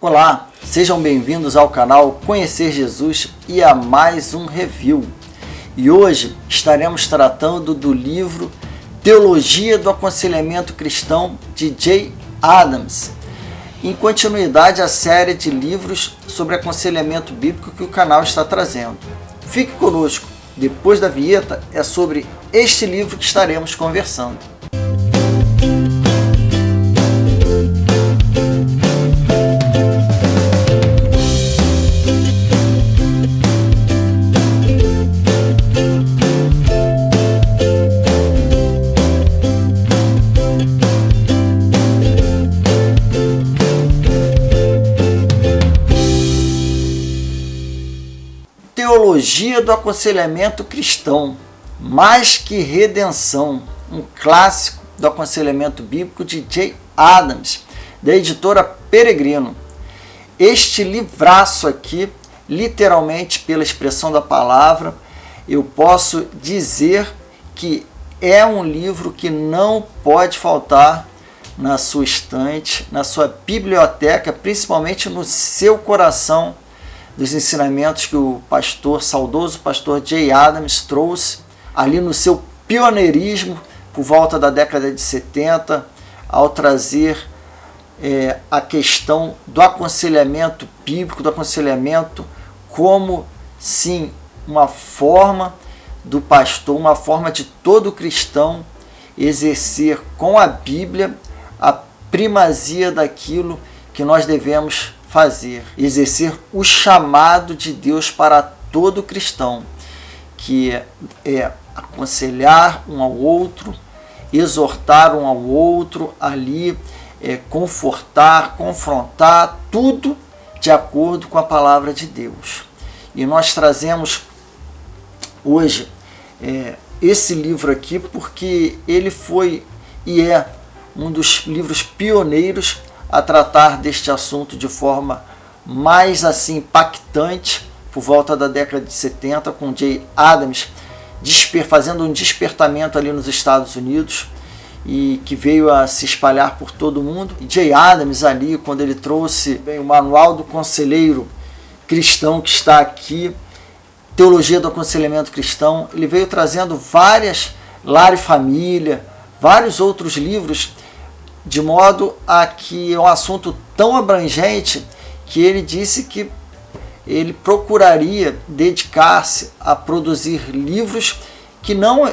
Olá, sejam bem-vindos ao canal Conhecer Jesus e a mais um review. E hoje estaremos tratando do livro Teologia do Aconselhamento Cristão de Jay Adams, em continuidade à série de livros sobre aconselhamento bíblico que o canal está trazendo. Fique conosco, depois da vinheta é sobre este livro que estaremos conversando. Teologia do Aconselhamento Cristão, mais que redenção, um clássico do aconselhamento bíblico de Jay Adams, da editora Peregrino. Este livraço aqui, literalmente pela expressão da palavra, eu posso dizer que é um livro que não pode faltar na sua estante, na sua biblioteca, principalmente no seu coração, dos ensinamentos que o saudoso pastor Jay Adams trouxe ali no seu pioneirismo por volta da década de 70, ao trazer a questão do aconselhamento bíblico, do aconselhamento como, sim, uma forma do pastor, uma forma de todo cristão exercer com a Bíblia a primazia daquilo que nós devemos fazer, exercer o chamado de Deus para todo cristão, que é aconselhar um ao outro, exortar um ao outro ali, confortar, confrontar, tudo de acordo com a palavra de Deus. E nós trazemos hoje esse livro aqui porque ele foi e é um dos livros pioneiros a tratar deste assunto de forma mais assim impactante por volta da década de 70, com Jay Adams fazendo um despertamento ali nos Estados Unidos e que veio a se espalhar por todo o mundo. E Jay Adams ali, quando ele trouxe o Manual do Conselheiro Cristão, que está aqui, Teologia do Aconselhamento Cristão, ele veio trazendo várias, Lar e Família, vários outros livros, de modo a que é um assunto tão abrangente que ele disse que ele procuraria dedicar-se a produzir livros que não,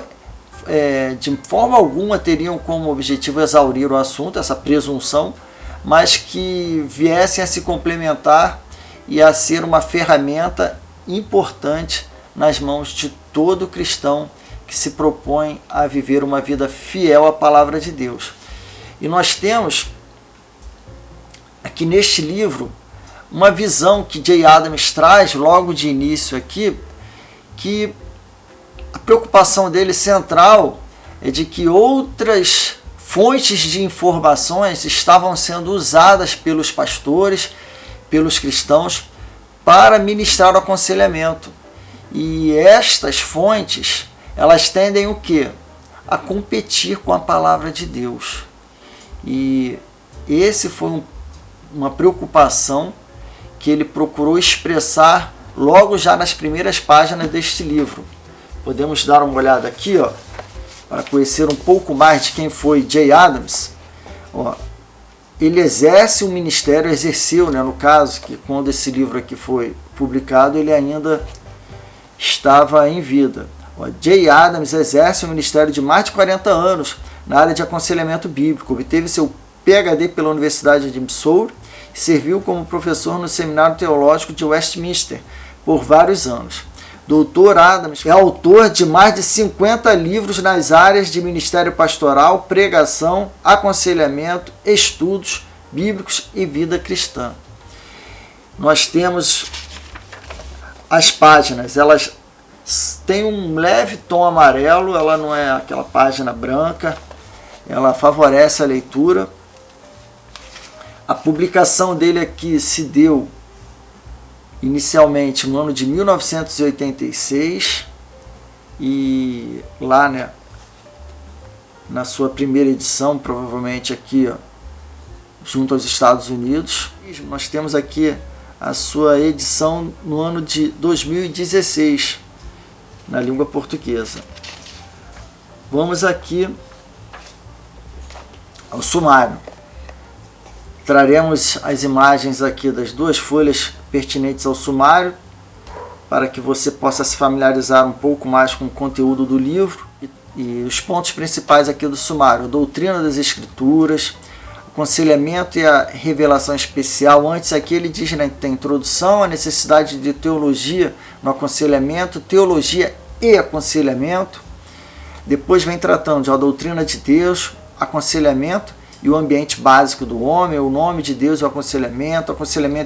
de forma alguma, teriam como objetivo exaurir o assunto, essa presunção, mas que viessem a se complementar e a ser uma ferramenta importante nas mãos de todo cristão que se propõe a viver uma vida fiel à palavra de Deus. E nós temos aqui neste livro uma visão que Jay Adams traz logo de início aqui, que a preocupação dele central é de que outras fontes de informações estavam sendo usadas pelos pastores, pelos cristãos, para ministrar o aconselhamento. E estas fontes, elas tendem o quê? A competir com a palavra de Deus. E esse foi uma preocupação que ele procurou expressar logo já nas primeiras páginas deste livro. Podemos dar uma olhada aqui, para conhecer um pouco mais de quem foi Jay Adams. Ele exerce o ministério, exerceu, no caso, que quando esse livro aqui foi publicado, ele ainda estava em vida. Jay Adams exerce o ministério de mais de 40 anos na área de aconselhamento bíblico. Obteve seu PhD pela Universidade de Missouri e serviu como professor no Seminário Teológico de Westminster por vários anos. Dr. Adams é autor de mais de 50 livros nas áreas de ministério pastoral, pregação, aconselhamento, estudos bíblicos e vida cristã. Nós temos as páginas, elas têm um leve tom amarelo, ela não é aquela página branca, ela favorece a leitura. A publicação dele aqui se deu inicialmente no ano de 1986 e lá, na sua primeira edição, provavelmente aqui, junto aos Estados Unidos. Nós temos aqui a sua edição no ano de 2016, na língua portuguesa. Vamos aqui ao sumário. Traremos as imagens aqui das duas folhas pertinentes ao sumário, para que você possa se familiarizar um pouco mais com o conteúdo do livro e os pontos principais aqui do sumário: a doutrina das escrituras, aconselhamento e a revelação especial. Antes aqui ele diz na introdução a necessidade de teologia no aconselhamento, teologia e aconselhamento. Depois vem tratando de a doutrina de Deus, aconselhamento e o ambiente básico do homem, o nome de Deus e o aconselhamento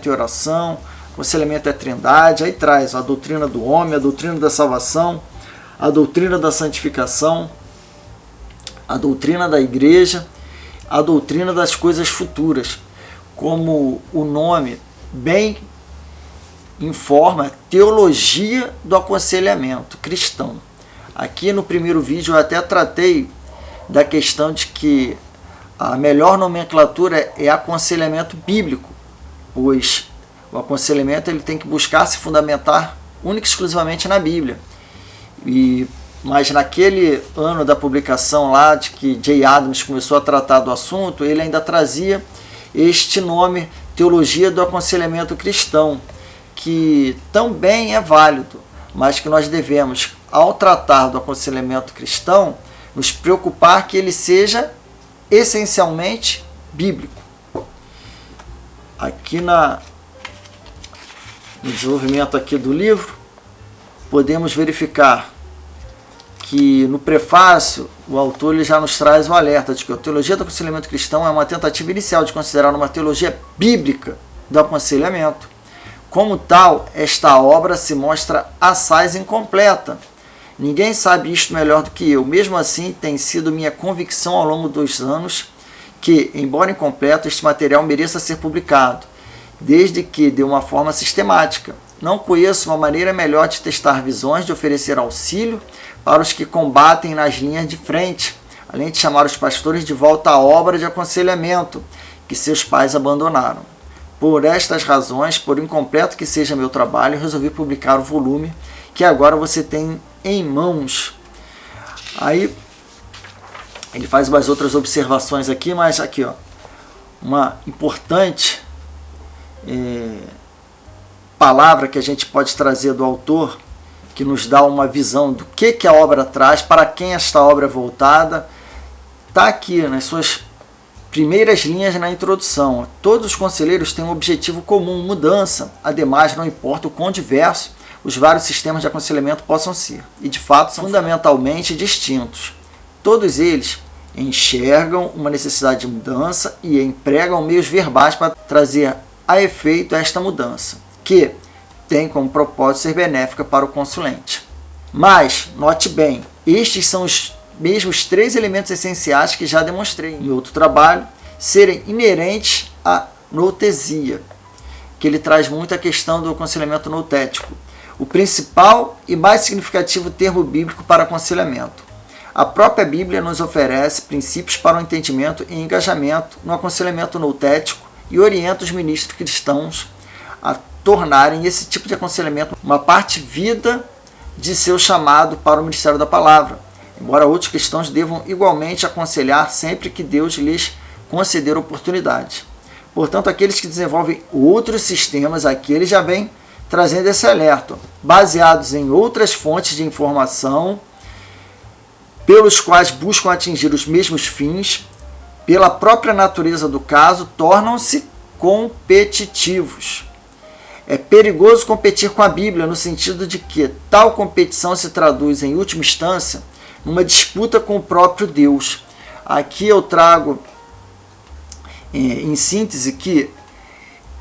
e oração, aconselhamento é a trindade. Aí traz a doutrina do homem, a doutrina da salvação, a doutrina da santificação, a doutrina da igreja, a doutrina das coisas futuras. Como o nome bem informa, teologia do aconselhamento cristão. Aqui no primeiro vídeo eu até tratei da questão de que a melhor nomenclatura é aconselhamento bíblico, pois o aconselhamento ele tem que buscar se fundamentar única e exclusivamente na Bíblia. Mas naquele ano da publicação lá, de que Jay Adams começou a tratar do assunto, ele ainda trazia este nome, Teologia do Aconselhamento Cristão, que também é válido, mas que nós devemos, ao tratar do aconselhamento cristão, nos preocupar que ele seja essencialmente bíblico. Aqui no desenvolvimento aqui do livro, podemos verificar que no prefácio o autor ele já nos traz o alerta de que a teologia do aconselhamento cristão é uma tentativa inicial de considerar uma teologia bíblica do aconselhamento. Como tal, esta obra se mostra assaz incompleta. Ninguém sabe isto melhor do que eu. Mesmo assim, tem sido minha convicção ao longo dos anos que, embora incompleto, este material mereça ser publicado, desde que de uma forma sistemática. Não conheço uma maneira melhor de testar visões, de oferecer auxílio para os que combatem nas linhas de frente, além de chamar os pastores de volta à obra de aconselhamento que seus pais abandonaram. Por estas razões, por incompleto que seja meu trabalho, resolvi publicar o volume que agora você tem em mãos. Aí ele faz umas outras observações aqui, mas aqui, ó, uma importante palavra que a gente pode trazer do autor, que nos dá uma visão do que a obra traz, para quem esta obra é voltada, está aqui nas suas primeiras linhas na introdução. Todos os conselheiros têm um objetivo comum, mudança. Ademais, não importa o quão diversos os vários sistemas de aconselhamento possam ser, e de fato são fundamentalmente distintos. Todos eles enxergam uma necessidade de mudança e empregam meios verbais para trazer a efeito esta mudança, que tem como propósito ser benéfica para o consulente. Mas, note bem, estes são os mesmos três elementos essenciais que já demonstrei em outro trabalho serem inerentes à notesia, que ele traz muito a questão do aconselhamento noutético, o principal e mais significativo termo bíblico para aconselhamento. A própria Bíblia nos oferece princípios para o entendimento e engajamento no aconselhamento noutético e orienta os ministros cristãos a tornarem esse tipo de aconselhamento uma parte vida de seu chamado para o ministério da palavra, embora outros cristãos devam igualmente aconselhar sempre que Deus lhes conceder oportunidade. Portanto, aqueles que desenvolvem outros sistemas, aqui ele já vem trazendo esse alerta, baseados em outras fontes de informação, pelos quais buscam atingir os mesmos fins, pela própria natureza do caso, tornam-se competitivos. É perigoso competir com a Bíblia, no sentido de que tal competição se traduz, em última instância, numa disputa com o próprio Deus. Aqui eu trago, em síntese, que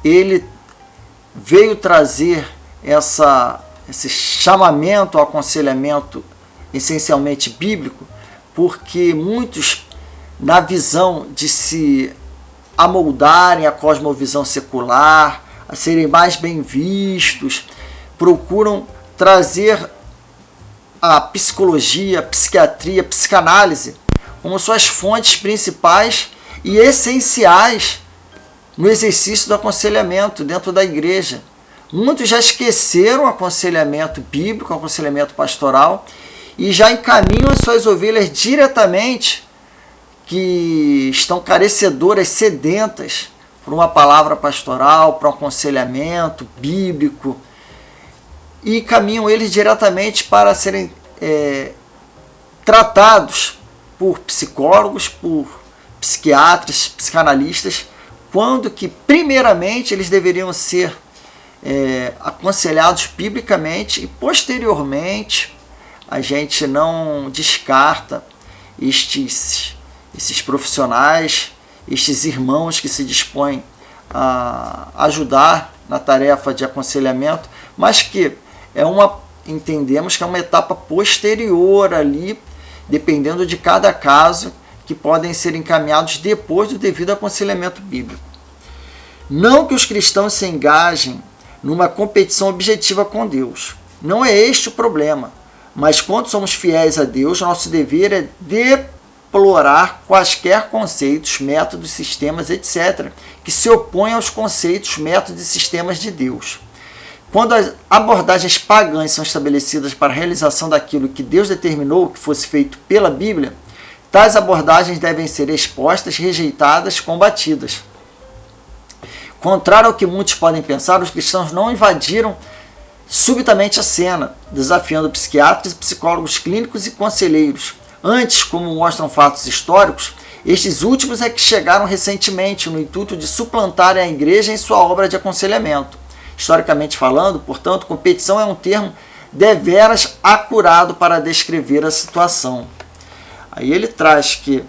ele veio trazer esse chamamento ao aconselhamento essencialmente bíblico, porque muitos, na visão de se amoldarem à cosmovisão secular, a serem mais bem vistos, procuram trazer a psicologia, a psiquiatria, a psicanálise como suas fontes principais e essenciais no exercício do aconselhamento dentro da igreja. Muitos já esqueceram o aconselhamento bíblico, o aconselhamento pastoral, e já encaminham as suas ovelhas diretamente, que estão carecedoras, sedentas, por uma palavra pastoral, para um aconselhamento bíblico, e encaminham eles diretamente para serem tratados por psicólogos, por psiquiatras, psicanalistas, quando que primeiramente eles deveriam ser aconselhados biblicamente, e posteriormente a gente não descarta esses profissionais, estes irmãos que se dispõem a ajudar na tarefa de aconselhamento, mas que entendemos que é uma etapa posterior ali, dependendo de cada caso, que podem ser encaminhados depois do devido aconselhamento bíblico. Não que os cristãos se engajem numa competição objetiva com Deus. Não é este o problema. Mas quando somos fiéis a Deus, nosso dever é deplorar quaisquer conceitos, métodos, sistemas, etc., que se opõem aos conceitos, métodos e sistemas de Deus. Quando as abordagens pagãs são estabelecidas para a realização daquilo que Deus determinou que fosse feito pela Bíblia, tais abordagens devem ser expostas, rejeitadas, combatidas. Contrário ao que muitos podem pensar, os cristãos não invadiram subitamente a cena, desafiando psiquiatras, psicólogos clínicos e conselheiros. Antes, como mostram fatos históricos, estes últimos é que chegaram recentemente no intuito de suplantarem a igreja em sua obra de aconselhamento. Historicamente falando, portanto, competição é um termo deveras acurado para descrever a situação. Aí ele traz que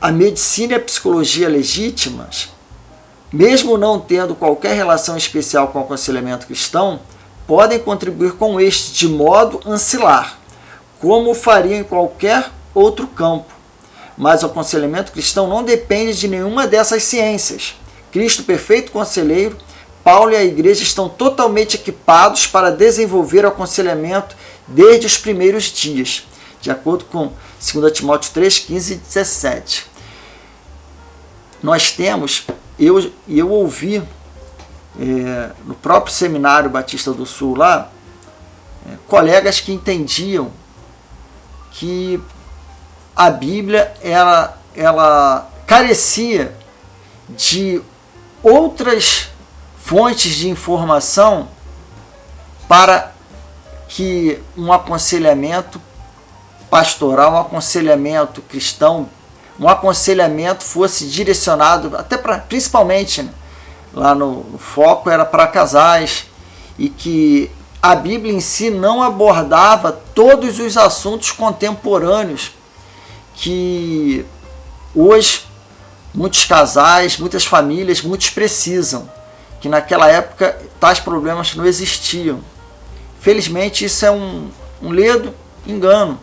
a medicina e a psicologia legítimas, mesmo não tendo qualquer relação especial com o aconselhamento cristão, podem contribuir com este de modo ancilar, como fariam em qualquer outro campo. Mas o aconselhamento cristão não depende de nenhuma dessas ciências. Cristo, perfeito conselheiro, Paulo e a igreja estão totalmente equipados para desenvolver o aconselhamento desde os primeiros dias, de acordo com 2 Timóteo 3, 15 e 17. Nós temos, eu ouvi no próprio Seminário Batista do Sul lá, colegas que entendiam que a Bíblia ela carecia de outras fontes de informação para que um aconselhamento pastoral, um aconselhamento cristão, um aconselhamento fosse direcionado, até principalmente, né, lá no foco era para casais, e que a Bíblia em si não abordava todos os assuntos contemporâneos que hoje muitos casais, muitas famílias, muitos precisam, que naquela época tais problemas não existiam. Felizmente isso é um ledo engano,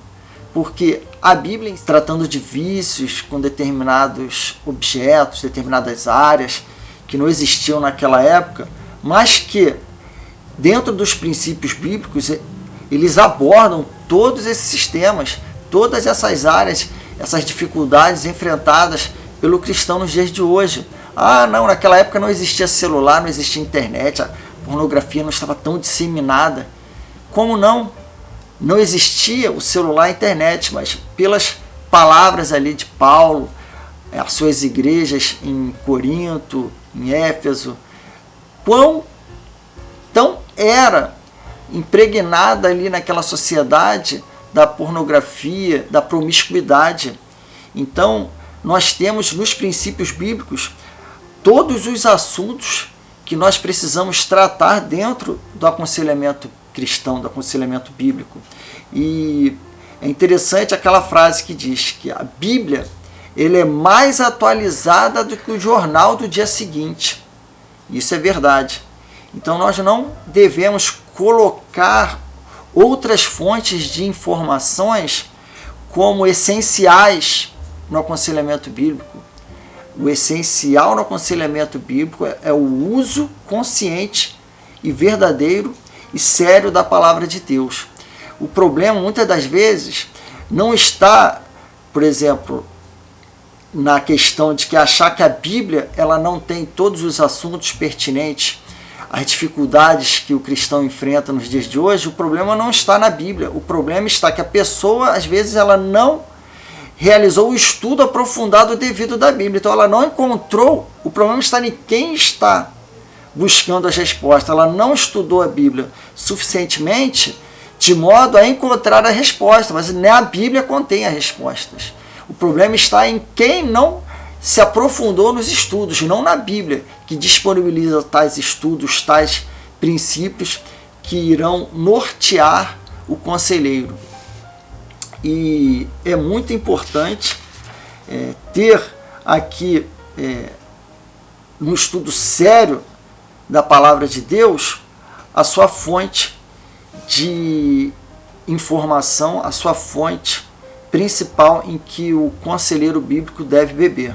porque a Bíblia, tratando de vícios com determinados objetos, determinadas áreas que não existiam naquela época, mas que dentro dos princípios bíblicos eles abordam todos esses sistemas, todas essas áreas, essas dificuldades enfrentadas pelo cristão nos dias de hoje. Não, naquela época não existia celular, não existia internet, a pornografia não estava tão disseminada. Como não? Não existia o celular e a internet, mas pelas palavras ali de Paulo, as suas igrejas em Corinto, em Éfeso, quão tão era impregnada ali naquela sociedade da pornografia, da promiscuidade. Então, nós temos nos princípios bíblicos todos os assuntos que nós precisamos tratar dentro do aconselhamento cristão, do aconselhamento bíblico. E é interessante aquela frase que diz que a Bíblia ele é mais atualizada do que o jornal do dia seguinte. Isso é verdade. Então nós não devemos colocar outras fontes de informações como essenciais no aconselhamento bíblico. O essencial no aconselhamento bíblico é o uso consciente e verdadeiro e sério da palavra de Deus. O problema, muitas das vezes, não está, por exemplo, na questão de que achar que a Bíblia ela não tem todos os assuntos pertinentes às dificuldades que o cristão enfrenta nos dias de hoje, o problema não está na Bíblia. O problema está que a pessoa, às vezes, ela não realizou o estudo aprofundado devido da Bíblia. Então, ela não encontrou. O problema está em quem está buscando as respostas. Ela não estudou a Bíblia suficientemente de modo a encontrar a resposta, mas nem a Bíblia contém as respostas. O problema está em quem não se aprofundou nos estudos, não na Bíblia, que disponibiliza tais estudos, tais princípios que irão nortear o conselheiro. E é muito importante ter aqui, no estudo sério da palavra de Deus, a sua fonte de informação, a sua fonte principal em que o conselheiro bíblico deve beber.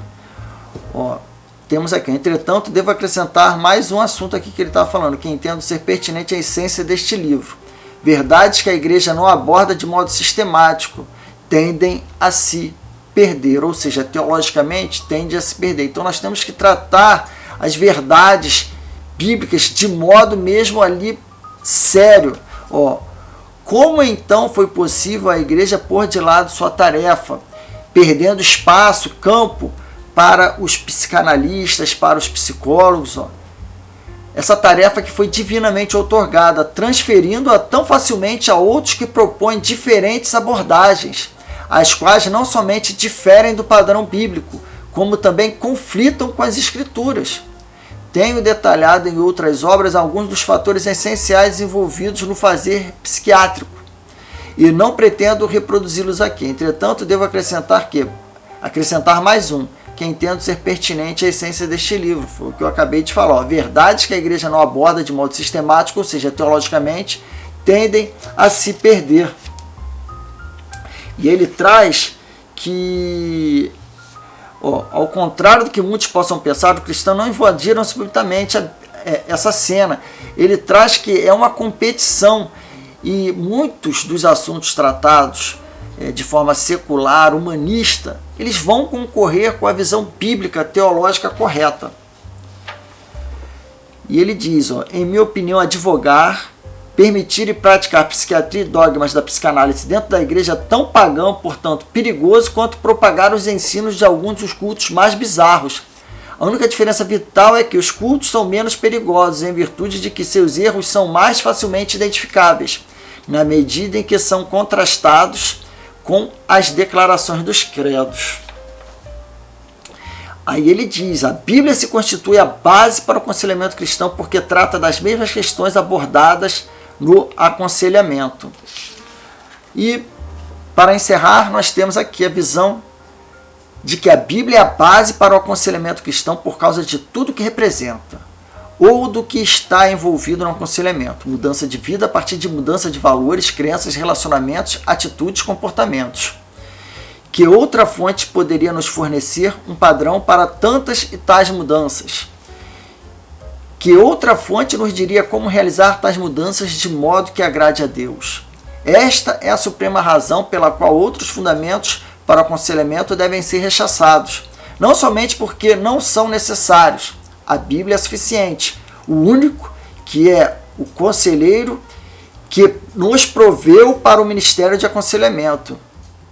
Temos aqui, entretanto, devo acrescentar mais um assunto aqui que ele está falando, que entendo ser pertinente à essência deste livro. Verdades que a igreja não aborda de modo sistemático tendem a se perder, ou seja, teologicamente tende a se perder. Então nós temos que tratar as verdades bíblicas de modo mesmo ali sério. Como então foi possível a igreja pôr de lado sua tarefa, perdendo espaço, campo para os psicanalistas, para os psicólogos? Essa tarefa que foi divinamente outorgada, transferindo-a tão facilmente a outros que propõem diferentes abordagens, as quais não somente diferem do padrão bíblico, como também conflitam com as Escrituras. Tenho detalhado em outras obras alguns dos fatores essenciais envolvidos no fazer psiquiátrico e não pretendo reproduzi-los aqui. Entretanto, devo acrescentar mais um, que entendo ser pertinente à essência deste livro. Foi o que eu acabei de falar. Verdades que a igreja não aborda de modo sistemático, ou seja, teologicamente, tendem a se perder. E ele traz que, ao contrário do que muitos possam pensar, os cristãos não invadiram subitamente essa cena. Ele traz que é uma competição e muitos dos assuntos tratados de forma secular, humanista, eles vão concorrer com a visão bíblica, teológica correta. E ele diz, em minha opinião, advogar, permitir e praticar psiquiatria e dogmas da psicanálise dentro da igreja é tão pagão, portanto, perigoso, quanto propagar os ensinos de alguns dos cultos mais bizarros. A única diferença vital é que os cultos são menos perigosos, em virtude de que seus erros são mais facilmente identificáveis, na medida em que são contrastados com as declarações dos credos. Aí ele diz, a Bíblia se constitui a base para o aconselhamento cristão porque trata das mesmas questões abordadas no aconselhamento. E, para encerrar, nós temos aqui a visão de que a Bíblia é a base para o aconselhamento cristão por causa de tudo que representa, ou do que está envolvido no aconselhamento. Mudança de vida a partir de mudança de valores, crenças, relacionamentos, atitudes, comportamentos. Que outra fonte poderia nos fornecer um padrão para tantas e tais mudanças? Que outra fonte nos diria como realizar tais mudanças de modo que agrade a Deus? Esta é a suprema razão pela qual outros fundamentos para o aconselhamento devem ser rechaçados, não somente porque não são necessários. A Bíblia é suficiente. O único que é o conselheiro que nos proveu para o ministério de aconselhamento.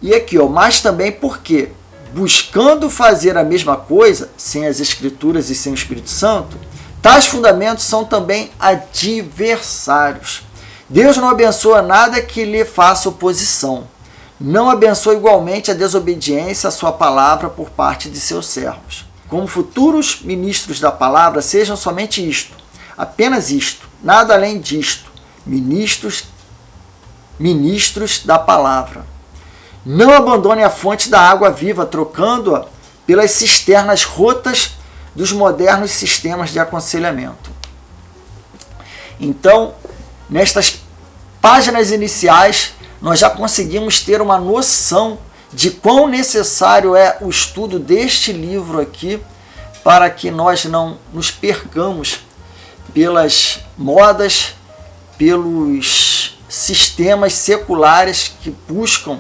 E aqui, mas também porque, buscando fazer a mesma coisa, sem as Escrituras e sem o Espírito Santo, tais fundamentos são também adversários. Deus não abençoa nada que lhe faça oposição. Não abençoa igualmente a desobediência à sua palavra por parte de seus servos. Como futuros ministros da palavra, sejam somente isto, apenas isto, nada além disto, ministros da palavra. Não abandonem a fonte da água viva, trocando-a pelas cisternas rotas dos modernos sistemas de aconselhamento. Então, nestas páginas iniciais, nós já conseguimos ter uma noção de quão necessário é o estudo deste livro aqui para que nós não nos percamos pelas modas, pelos sistemas seculares que buscam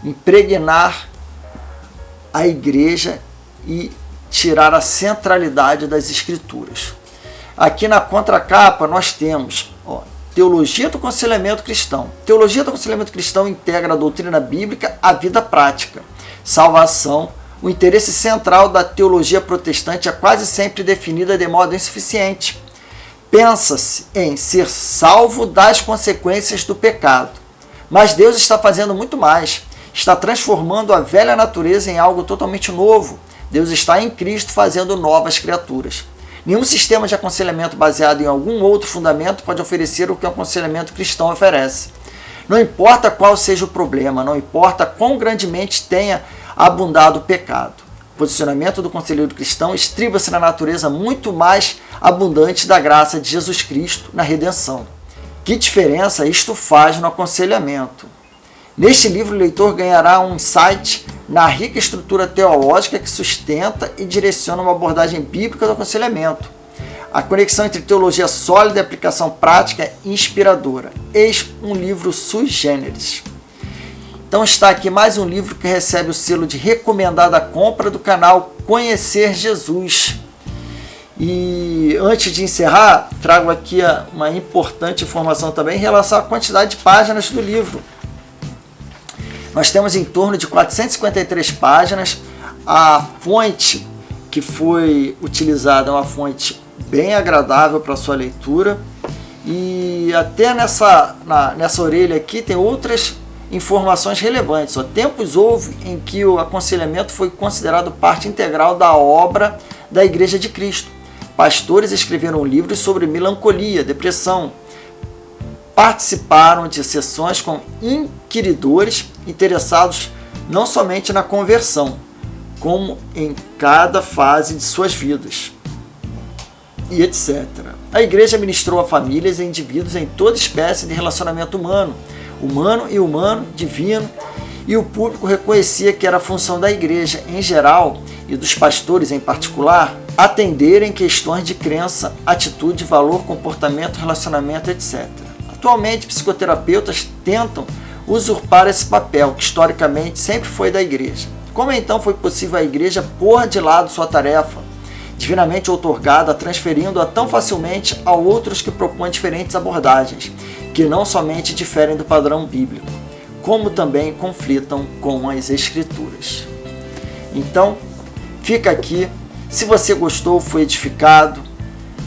impregnar a igreja e tirar a centralidade das Escrituras. Aqui na contracapa nós temos Teologia do Aconselhamento Cristão. Teologia do Aconselhamento Cristão integra a doutrina bíblica à vida prática. Salvação. O interesse central da teologia protestante é quase sempre definida de modo insuficiente. Pensa-se em ser salvo das consequências do pecado. Mas Deus está fazendo muito mais. Está transformando a velha natureza em algo totalmente novo. Deus está em Cristo fazendo novas criaturas. Nenhum sistema de aconselhamento baseado em algum outro fundamento pode oferecer o que o aconselhamento cristão oferece. Não importa qual seja o problema, não importa quão grandemente tenha abundado o pecado. O posicionamento do conselheiro cristão estriba-se na natureza muito mais abundante da graça de Jesus Cristo na redenção. Que diferença isto faz no aconselhamento? Neste livro, o leitor ganhará um insight na rica estrutura teológica que sustenta e direciona uma abordagem bíblica do aconselhamento. A conexão entre teologia sólida e aplicação prática é inspiradora. Eis um livro sui generis. Então está aqui mais um livro que recebe o selo de recomendada compra do canal Conhecer Jesus. E antes de encerrar, trago aqui uma importante informação também em relação à quantidade de páginas do livro. Nós temos em torno de 453 páginas. A fonte que foi utilizada é uma fonte bem agradável para a sua leitura. E até nessa orelha aqui tem outras informações relevantes. Tempos houve em que o aconselhamento foi considerado parte integral da obra da Igreja de Cristo. Pastores escreveram livros sobre melancolia, depressão. Participaram de sessões com inquiridores interessados não somente na conversão, como em cada fase de suas vidas, e etc. A igreja ministrou a famílias e indivíduos em toda espécie de relacionamento humano e humano, divino, e o público reconhecia que era a função da igreja em geral e dos pastores em particular atenderem questões de crença, atitude, valor, comportamento, relacionamento, etc. Atualmente, psicoterapeutas tentam usurpar esse papel, que historicamente sempre foi da igreja. Como então foi possível a igreja pôr de lado sua tarefa, divinamente outorgada, transferindo-a tão facilmente a outros que propõem diferentes abordagens, que não somente diferem do padrão bíblico, como também conflitam com as Escrituras? Então, fica aqui. Se você gostou, foi edificado,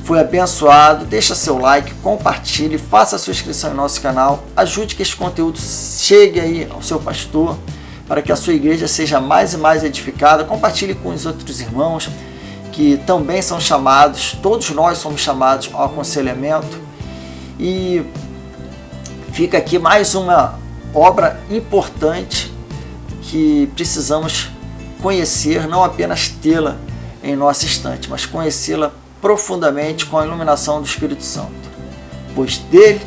foi abençoado, deixa seu like, compartilhe, faça sua inscrição em nosso canal, ajude que este conteúdo chegue aí ao seu pastor, para que a sua igreja seja mais e mais edificada. Compartilhe com os outros irmãos que também são chamados, todos nós somos chamados ao aconselhamento. E fica aqui mais uma obra importante que precisamos conhecer, não apenas tê-la em nossa estante, mas conhecê-la profundamente com a iluminação do Espírito Santo. Pois dele,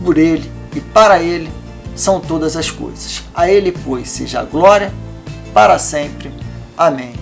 por ele e para ele são todas as coisas. A ele, pois, seja a glória para sempre. Amém.